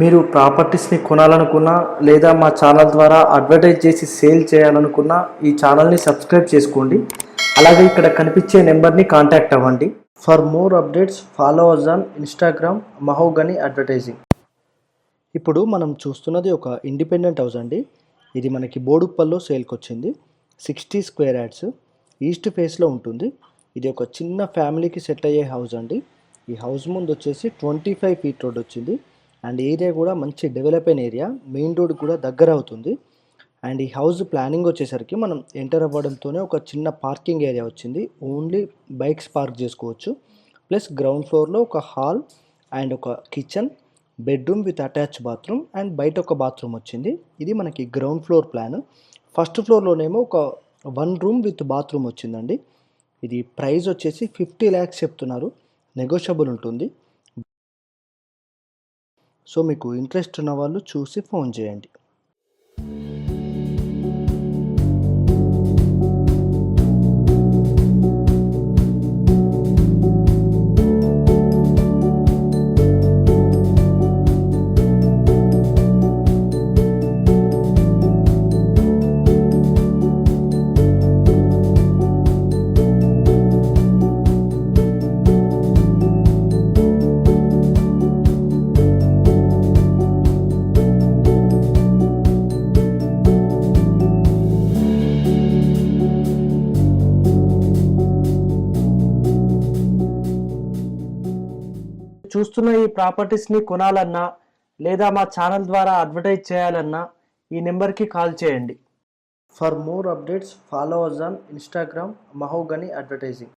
మీరు ప్రాపర్టీస్ని కొనాలనుకున్నా లేదా మా ఛానల్ ద్వారా అడ్వర్టైజ్ చేసి సేల్ చేయాలనుకున్నా ఈ ఛానల్ని సబ్స్క్రైబ్ చేసుకోండి. అలాగే ఇక్కడ కనిపించే నెంబర్ని కాంటాక్ట్ అవ్వండి. For more updates follow us on Instagram Mahogany Advertising. ఇప్పుడు మనం చూస్తున్నది ఒక ఇండిపెండెంట్ హౌస్ అండి. ఇది మనకి బోడుప్పల్లో సేల్కి వచ్చింది. 60 స్క్వేర్ యార్డ్స్ ఈస్ట్ ఫేస్లో ఉంటుంది. ఇది ఒక చిన్న ఫ్యామిలీకి సెట్ అయ్యే హౌస్ అండి. ఈ హౌస్ ముందు వచ్చేసి 25 ఫీట్ రోడ్ వచ్చింది. అండ్ ఏరియా కూడా మంచి డెవలప్ అయిన ఏరియా, మెయిన్ రోడ్ కూడా దగ్గర అవుతుంది. అండ్ ఈ హౌస్ ప్లానింగ్ వచ్చేసరికి మనం ఎంటర్ అవ్వడంతోనే ఒక చిన్న పార్కింగ్ ఏరియా వచ్చింది. ఓన్లీ బైక్స్ పార్క్ చేసుకోవచ్చు. ప్లస్ గ్రౌండ్ ఫ్లోర్లో ఒక హాల్ అండ్ ఒక kitchen, bedroom with attach bathroom and బయట ఒక బాత్రూమ్ వచ్చింది. ఇది మనకి గ్రౌండ్ ఫ్లోర్ ప్లాన్. ఫస్ట్ ఫ్లోర్లోనేమో ఒక 1 రూమ్ విత్ బాత్రూమ్ వచ్చిందండి. ఇది ప్రైస్ వచ్చేసి 50 lakhs చెప్తున్నారు, నెగోషియబుల్ ఉంటుంది. సో మీకు ఇంట్రెస్ట్ ఉన్న వాళ్ళు చూసి ఫోన్ చేయండి. చూస్తున్న ఈ ప్రాపర్టీస్ని కొనాలన్నా లేదా మా ఛానల్ ద్వారా అడ్వర్టైజ్ చేయాలన్నా ఈ నెంబర్కి కాల్ చేయండి. For more updates follow us on Instagram Mahogany advertising.